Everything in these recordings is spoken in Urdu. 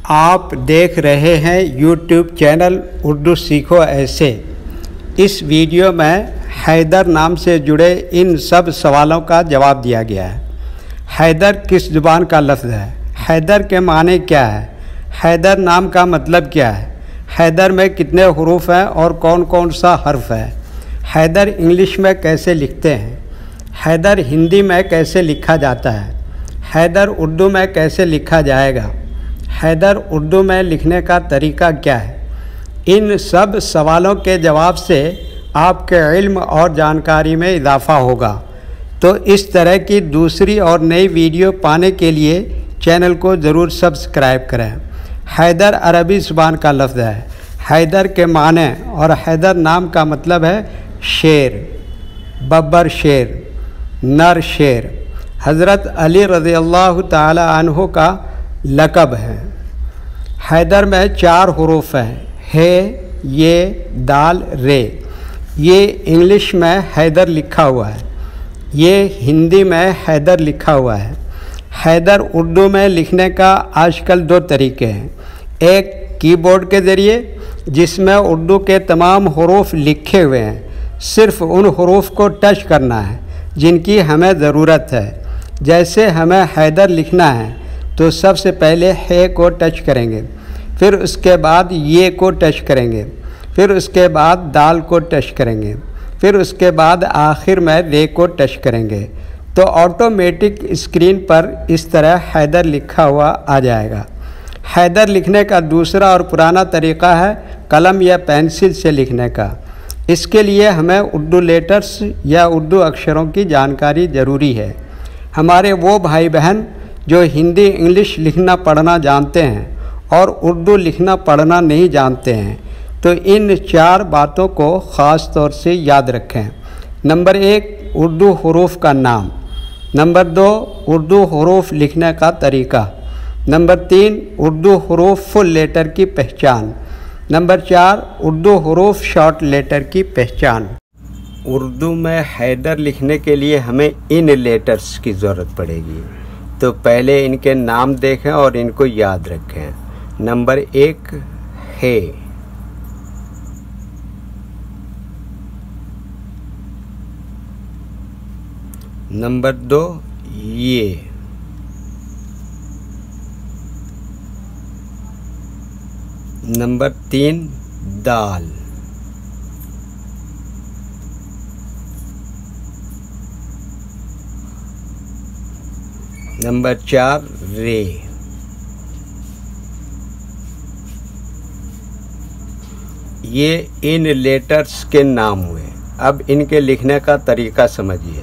آپ دیکھ رہے ہیں یوٹیوب چینل اردو سیکھو ایسے۔ اس ویڈیو میں حیدر نام سے جڑے ان سب سوالوں کا جواب دیا گیا ہے۔ حیدر کس زبان کا لفظ ہے؟ حیدر کے معنی کیا ہے؟ حیدر نام کا مطلب کیا ہے؟ حیدر میں کتنے حروف ہیں اور کون کون سا حرف ہے؟ حیدر انگلش میں کیسے لکھتے ہیں؟ حیدر ہندی میں کیسے لکھا جاتا ہے؟ حیدر اردو میں کیسے لکھا جائے گا؟ حیدر اردو میں لکھنے کا طریقہ کیا ہے؟ ان سب سوالوں کے جواب سے آپ کے علم اور جانکاری میں اضافہ ہوگا۔ تو اس طرح کی دوسری اور نئی ویڈیو پانے کے لیے چینل کو ضرور سبسکرائب کریں۔ حیدر عربی زبان کا لفظ ہے۔ حیدر کے معنی اور حیدر نام کا مطلب ہے شیر، ببر شیر، نر شیر۔ حضرت علی رضی اللہ تعالی عنہ کا لقب ہے۔ حیدر میں 4 حروف ہیں، ہے، یہ، دال، رے۔ یہ انگلش میں حیدر لکھا ہوا ہے، یہ ہندی میں حیدر لکھا ہوا ہے۔ حیدر اردو میں لکھنے کا آج کل 2 طریقے ہیں، ایک کی بورڈ کے ذریعے جس میں اردو کے تمام حروف لکھے ہوئے ہیں، صرف ان حروف کو ٹچ کرنا ہے جن کی ہمیں ضرورت ہے۔ جیسے ہمیں حیدر لکھنا ہے تو سب سے پہلے ہے کو ٹچ کریں گے، پھر اس کے بعد یہ کو ٹچ کریں گے، پھر اس کے بعد دال کو ٹچ کریں گے، پھر اس کے بعد آخر میں رے کو ٹچ کریں گے تو آٹومیٹک اسکرین پر اس طرح حیدر لکھا ہوا آ جائے گا۔ حیدر لکھنے کا دوسرا اور پرانا طریقہ ہے قلم یا پینسل سے لکھنے کا۔ اس کے لیے ہمیں اردو لیٹرز یا اردو اکشروں کی جانکاری ضروری ہے۔ ہمارے وہ بھائی بہن جو ہندی انگلش لکھنا پڑھنا جانتے ہیں اور اردو لکھنا پڑھنا نہیں جانتے ہیں تو ان 4 باتوں کو خاص طور سے یاد رکھیں۔ نمبر 1، اردو حروف کا نام۔ نمبر 2، اردو حروف لکھنے کا طریقہ۔ نمبر 3، اردو حروف فل لیٹر کی پہچان۔ نمبر 4، اردو حروف شارٹ لیٹر کی پہچان۔ اردو میں حیدر لکھنے کے لیے ہمیں ان لیٹرز کی ضرورت پڑے گی، تو پہلے ان کے نام دیکھیں اور ان کو یاد رکھیں۔ نمبر 1 ہے، نمبر 2 یہ، نمبر 3 دال، نمبر 4 رے۔ یہ ان لیٹرز کے نام ہوئے۔ اب ان کے لکھنے کا طریقہ سمجھیے۔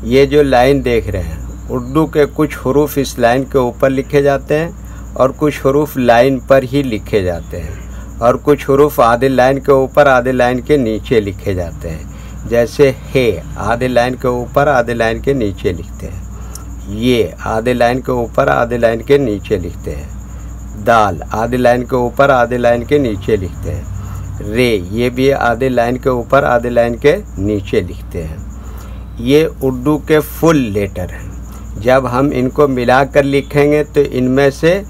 یہ جو لائن دیکھ رہے ہیں، اردو کے کچھ حروف اس لائن کے اوپر لکھے جاتے ہیں اور کچھ حروف لائن پر ہی لکھے جاتے ہیں، اور کچھ حروف آدھے لائن کے اوپر آدھے لائن کے نیچے لکھے جاتے ہیں۔ جیسے ہے، آدھے لائن کے اوپر آدھے لائن کے نیچے لکھتے ہیں۔ یہ آدھے لائن کے اوپر آدھے لائن کے نیچے لکھتے ہیں۔ دال آدھے لائن کے اوپر آدھے لائن کے نیچے لکھتے ہیں۔ رے، یہ بھی آدھے لائن کے اوپر آدھے لائن کے نیچے لکھتے ہیں۔ یہ اردو کے فل لیٹر ہیں۔ جب ہم ان کو ملا کر لکھیں گے تو ان میں سے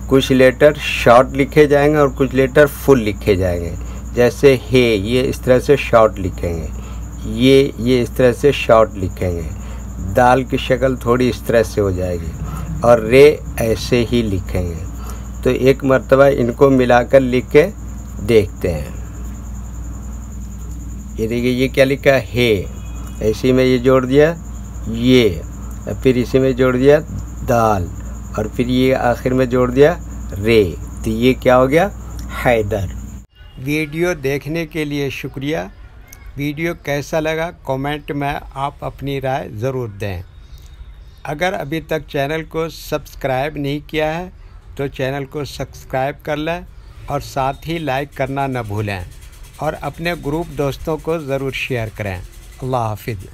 کچھ لیٹر شارٹ لکھے جائیں گے اور کچھ لیٹر فل لکھے جائیں گے۔ جیسے ہے، یہ اس طرح سے شارٹ لکھیں گے، یہ اس طرح سے شارٹ لکھیں گے۔ دال کی شکل تھوڑی اس طرح سے ہو جائے گی، اور رے ایسے ہی لکھیں گے۔ تو ایک مرتبہ ان کو ملا کر لکھ کے دیکھتے ہیں۔ یہ دیکھیے، یہ کیا لکھا ہے، اسی میں یہ جوڑ دیا یہ، پھر اسی میں جوڑ دیا دال، اور پھر یہ آخر میں جوڑ دیا رے، تو یہ کیا ہو گیا؟ حیدر۔ ویڈیو دیکھنے کے لیے شکریہ۔ ویڈیو کیسا لگا کمنٹ میں آپ اپنی رائے ضرور دیں۔ اگر ابھی تک چینل کو سبسکرائب نہیں کیا ہے تو چینل کو سبسکرائب کر لیں اور ساتھ ہی لائک کرنا نہ بھولیں، اور اپنے گروپ دوستوں کو ضرور شیئر کریں۔ اللہ حافظ۔